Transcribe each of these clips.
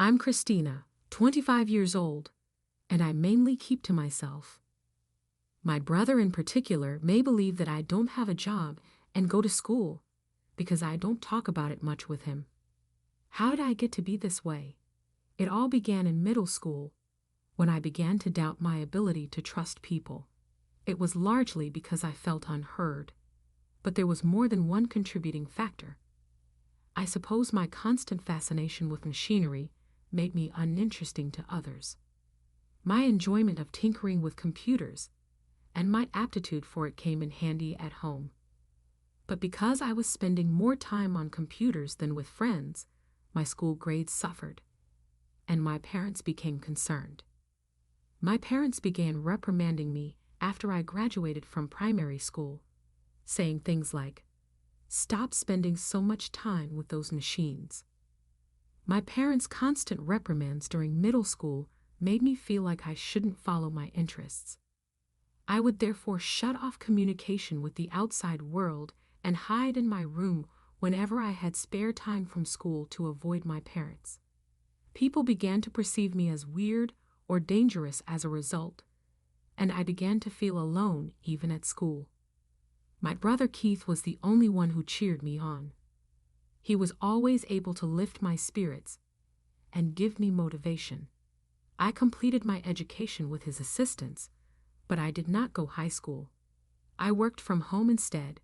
I'm Christina, 25 years old, and I mainly keep to myself. My brother in particular may believe that I don't have a job and go to school because I don't talk about it much with him. How did I get to be this way? It all began in middle school when I began to doubt my ability to trust people. It was largely because I felt unheard, but there was more than one contributing factor. I suppose my constant fascination with machinery made me uninteresting to others. My enjoyment of tinkering with computers and my aptitude for it came in handy at home. But because I was spending more time on computers than with friends, my school grades suffered, and my parents became concerned. My parents began reprimanding me after I graduated from primary school, saying things like, "Stop spending so much time with those machines." My parents' constant reprimands during middle school made me feel like I shouldn't follow my interests. I would therefore shut off communication with the outside world and hide in my room whenever I had spare time from school to avoid my parents. People began to perceive me as weird or dangerous as a result, and I began to feel alone even at school. My brother Keith was the only one who cheered me on. He was always able to lift my spirits and give me motivation. I completed my education with his assistance, but I did not go high school. I worked from home instead,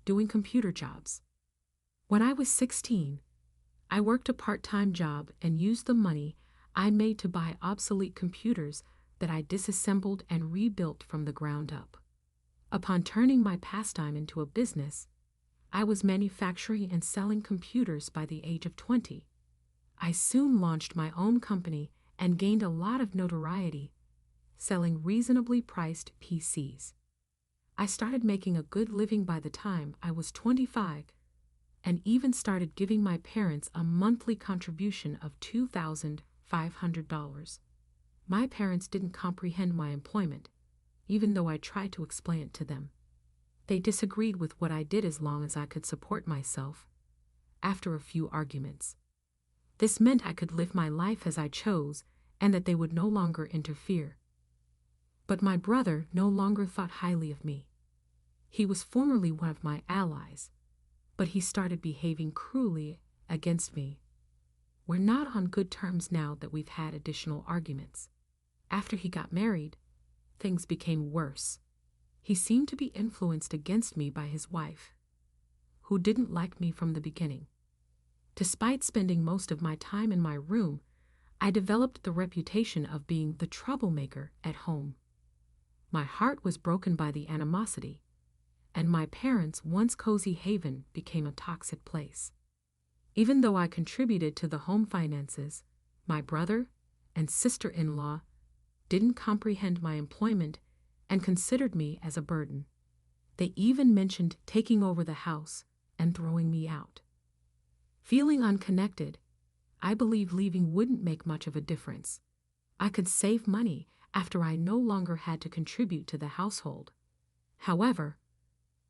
doing computer jobs. When I was 16, I worked a part-time job and used the money I made to buy obsolete computers that I disassembled and rebuilt from the ground up. Upon turning my pastime into a business, I was manufacturing and selling computers by the age of 20. I soon launched my own company and gained a lot of notoriety, selling reasonably priced PCs. I started making a good living by the time I was 25, and even started giving my parents a monthly contribution of $2,500. My parents didn't comprehend my employment, even though I tried to explain it to them. They disagreed with what I did as long as I could support myself. After a few arguments, this meant I could live my life as I chose and that they would no longer interfere. But my brother no longer thought highly of me. He was formerly one of my allies, but he started behaving cruelly against me. We're not on good terms now that we've had additional arguments. After he got married, things became worse. He seemed to be influenced against me by his wife, who didn't like me from the beginning. Despite spending most of my time in my room, I developed the reputation of being the troublemaker at home. My heart was broken by the animosity, and my parents' once cozy haven became a toxic place. Even though I contributed to the home finances, my brother and sister-in-law didn't comprehend my employment and considered me as a burden. They even mentioned taking over the house and throwing me out. Feeling unconnected, I believed leaving wouldn't make much of a difference. I could save money after I no longer had to contribute to the household. However,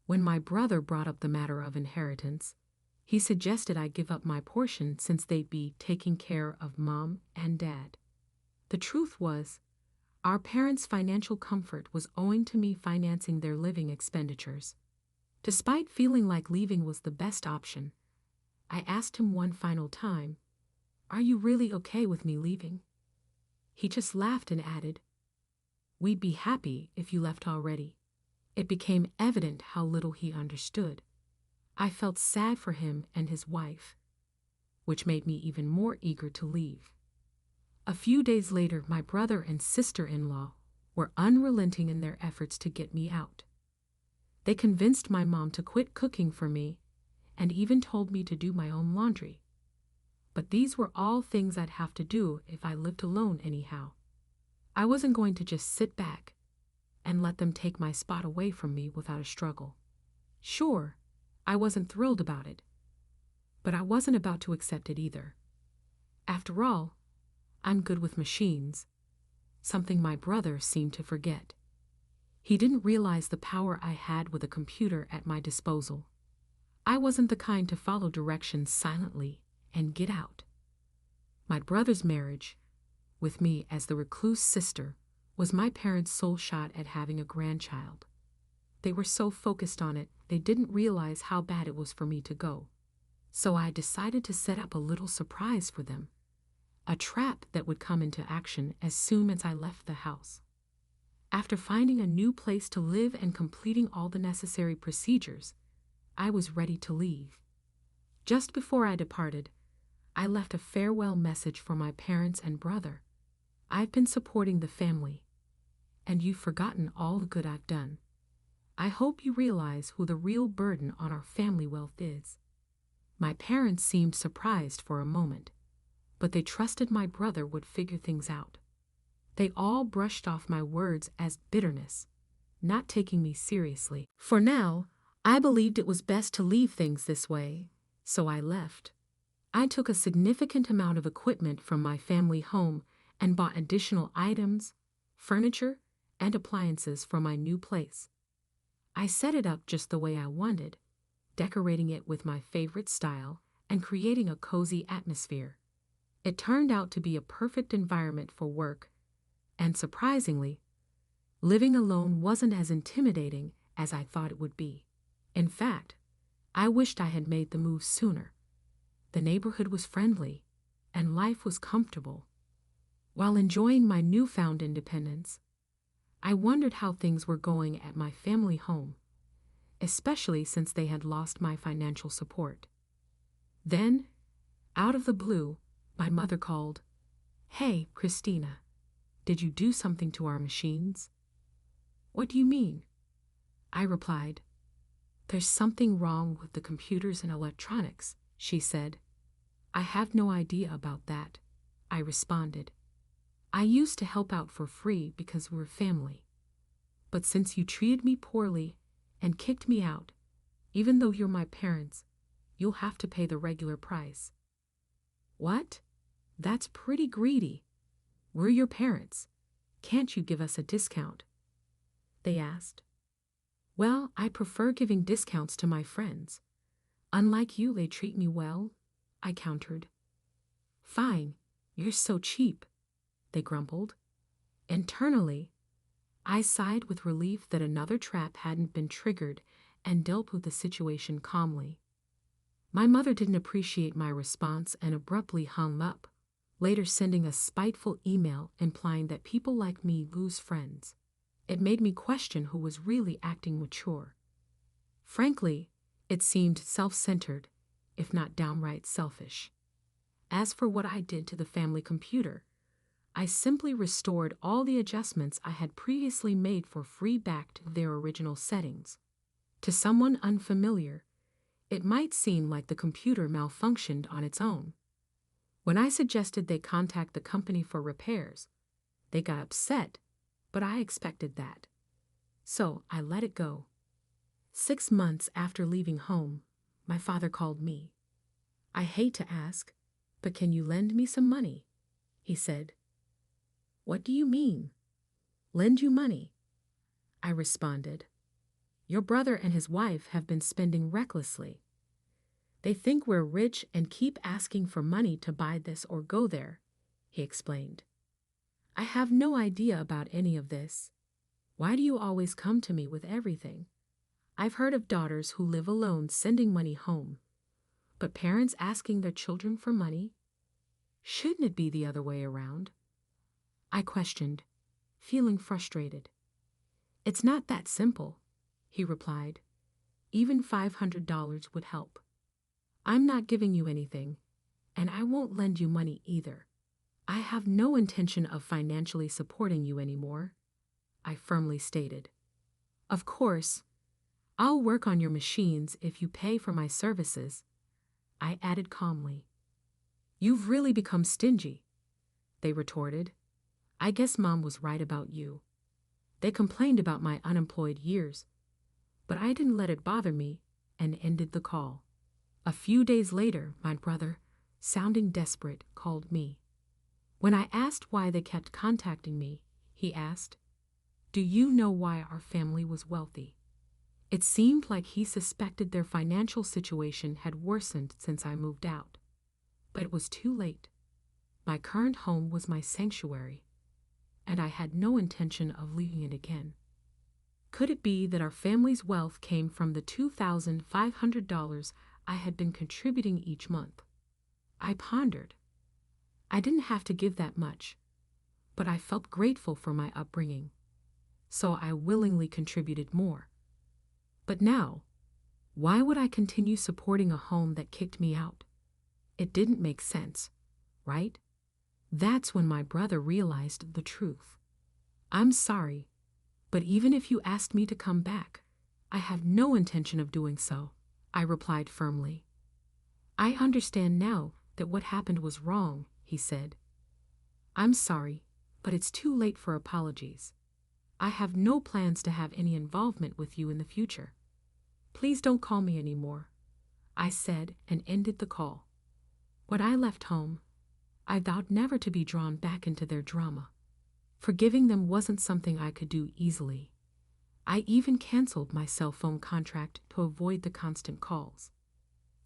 when my brother brought up the matter of inheritance, he suggested I give up my portion since they'd be taking care of Mom and Dad. The truth was, our parents' financial comfort was owing to me financing their living expenditures. Despite feeling like leaving was the best option, I asked him one final time, "Are you really okay with me leaving?" He just laughed and added, "We'd be happy if you left already." It became evident how little he understood. I felt sad for him and his wife, which made me even more eager to leave. A few days later, my brother and sister-in-law were unrelenting in their efforts to get me out. They convinced my mom to quit cooking for me and even told me to do my own laundry. But these were all things I'd have to do if I lived alone anyhow. I wasn't going to just sit back and let them take my spot away from me without a struggle. Sure, I wasn't thrilled about it, but I wasn't about to accept it either. After all, I'm good with machines, something my brother seemed to forget. He didn't realize the power I had with a computer at my disposal. I wasn't the kind to follow directions silently and get out. My brother's marriage, with me as the recluse sister, was my parents' sole shot at having a grandchild. They were so focused on it, they didn't realize how bad it was for me to go. So I decided to set up a little surprise for them, a trap that would come into action as soon as I left the house. After finding a new place to live and completing all the necessary procedures, I was ready to leave. Just before I departed, I left a farewell message for my parents and brother. I've been supporting the family, and you've forgotten all the good I've done. I hope you realize who the real burden on our family wealth is. My parents seemed surprised for a moment, but they trusted my brother would figure things out. They all brushed off my words as bitterness, not taking me seriously. For now, I believed it was best to leave things this way, so I left. I took a significant amount of equipment from my family home and bought additional items, furniture, and appliances for my new place. I set it up just the way I wanted, decorating it with my favorite style and creating a cozy atmosphere. It turned out to be a perfect environment for work, and surprisingly, living alone wasn't as intimidating as I thought it would be. In fact, I wished I had made the move sooner. The neighborhood was friendly, and life was comfortable. While enjoying my newfound independence, I wondered how things were going at my family home, especially since they had lost my financial support. Then, out of the blue, my mother called, "Hey, Christina, did you do something to our machines?" "What do you mean?" I replied. "There's something wrong with the computers and electronics," she said. "I have no idea about that," I responded. "I used to help out for free because we're family. But since you treated me poorly and kicked me out, even though you're my parents, you'll have to pay the regular price." "What? That's pretty greedy. We're your parents. Can't you give us a discount?" they asked. "Well, I prefer giving discounts to my friends. Unlike you, they treat me well," I countered. "Fine, you're so cheap," they grumbled. Internally, I sighed with relief that another trap hadn't been triggered and dealt with the situation calmly. My mother didn't appreciate my response and abruptly hung up, later sending a spiteful email implying that people like me lose friends. It made me question who was really acting mature. Frankly, it seemed self-centered, if not downright selfish. As for what I did to the family computer, I simply restored all the adjustments I had previously made for free back to their original settings. To someone unfamiliar, it might seem like the computer malfunctioned on its own. When I suggested they contact the company for repairs, they got upset, but I expected that. So I let it go. 6 months after leaving home, my father called me. "I hate to ask, but can you lend me some money?" he said. "What do you mean? Lend you money?" I responded. "Your brother and his wife have been spending recklessly. They think we're rich and keep asking for money to buy this or go there," he explained. "I have no idea about any of this. Why do you always come to me with everything? I've heard of daughters who live alone sending money home, but parents asking their children for money? Shouldn't it be the other way around?" I questioned, feeling frustrated. "It's not that simple," he replied. "Even $500 would help. I'm not giving you anything, and I won't lend you money either. I have no intention of financially supporting you anymore," I firmly stated. "Of course, I'll work on your machines if you pay for my services," I added calmly. "You've really become stingy," they retorted. "I guess Mom was right about you." They complained about my unemployed years, but I didn't let it bother me and ended the call. A few days later, my brother, sounding desperate, called me. When I asked why they kept contacting me, he asked, "Do you know why our family was wealthy?" It seemed like he suspected their financial situation had worsened since I moved out. But it was too late. My current home was my sanctuary, and I had no intention of leaving it again. Could it be that our family's wealth came from the $2,500 I had been contributing each month? I pondered. I didn't have to give that much, but I felt grateful for my upbringing, so I willingly contributed more. But now, why would I continue supporting a home that kicked me out? It didn't make sense, right? That's when my brother realized the truth. I'm sorry, but even if you asked me to come back, I have no intention of doing so, I replied firmly. I understand now that what happened was wrong, he said. I'm sorry, but it's too late for apologies. I have no plans to have any involvement with you in the future. Please don't call me anymore, I said and ended the call. When I left home, I vowed never to be drawn back into their drama. Forgiving them wasn't something I could do easily. I even canceled my cell phone contract to avoid the constant calls.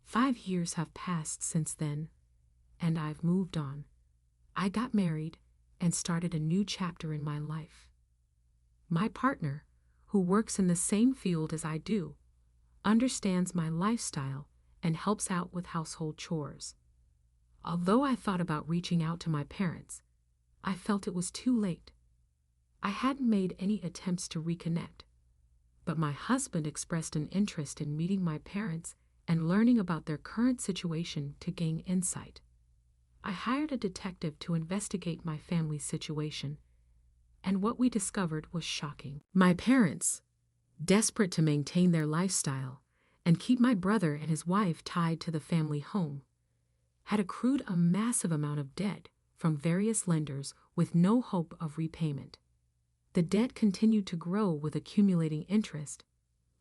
5 years have passed since then, and I've moved on. I got married and started a new chapter in my life. My partner, who works in the same field as I do, understands my lifestyle and helps out with household chores. Although I thought about reaching out to my parents, I felt it was too late. I hadn't made any attempts to reconnect, but my husband expressed an interest in meeting my parents and learning about their current situation to gain insight. I hired a detective to investigate my family's situation, and what we discovered was shocking. My parents, desperate to maintain their lifestyle and keep my brother and his wife tied to the family home, had accrued a massive amount of debt from various lenders with no hope of repayment. The debt continued to grow with accumulating interest,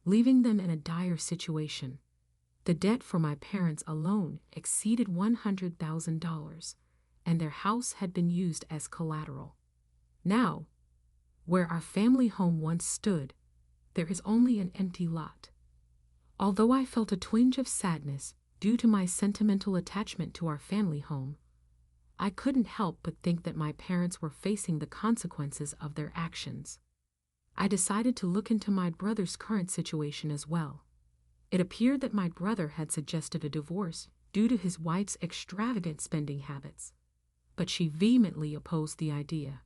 leaving them in a dire situation. The debt for my parents alone exceeded $100,000, and their house had been used as collateral. Now, where our family home once stood, there is only an empty lot. Although I felt a twinge of sadness due to my sentimental attachment to our family home, I couldn't help but think that my parents were facing the consequences of their actions. I decided to look into my brother's current situation as well. It appeared that my brother had suggested a divorce due to his wife's extravagant spending habits, but she vehemently opposed the idea.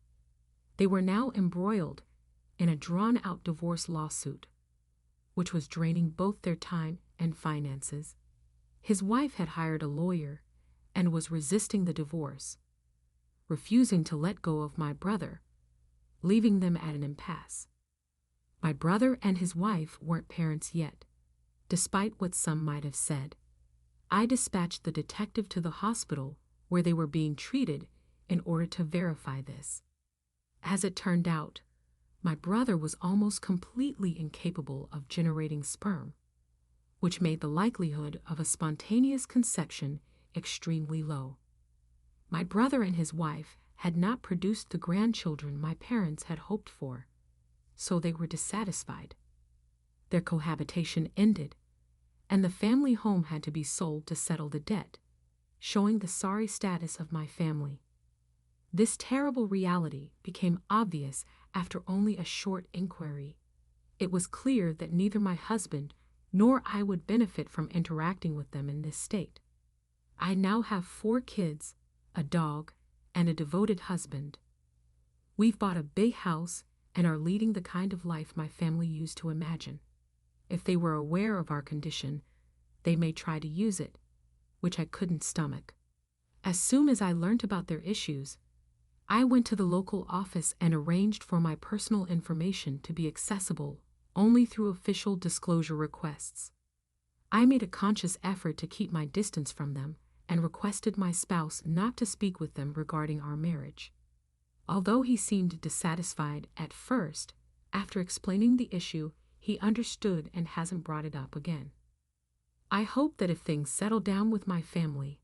They were now embroiled in a drawn-out divorce lawsuit, which was draining both their time and finances. His wife had hired a lawyer and was resisting the divorce, refusing to let go of my brother, leaving them at an impasse. My brother and his wife weren't parents yet, despite what some might have said. I dispatched the detective to the hospital where they were being treated in order to verify this. As it turned out, my brother was almost completely incapable of generating sperm, which made the likelihood of a spontaneous conception extremely low. My brother and his wife had not produced the grandchildren my parents had hoped for, so they were dissatisfied. Their cohabitation ended, and the family home had to be sold to settle the debt, showing the sorry status of my family. This terrible reality became obvious after only a short inquiry. It was clear that neither my husband nor I would benefit from interacting with them in this state. I now have 4 kids, a dog, and a devoted husband. We've bought a big house and are leading the kind of life my family used to imagine. If they were aware of our condition, they may try to use it, which I couldn't stomach. As soon as I learned about their issues, I went to the local office and arranged for my personal information to be accessible only through official disclosure requests. I made a conscious effort to keep my distance from them and requested my spouse not to speak with them regarding our marriage. Although he seemed dissatisfied at first, after explaining the issue, he understood and hasn't brought it up again. I hope that if things settle down with my family,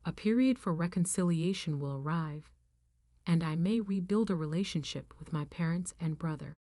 a period for reconciliation will arrive, and I may rebuild a relationship with my parents and brother.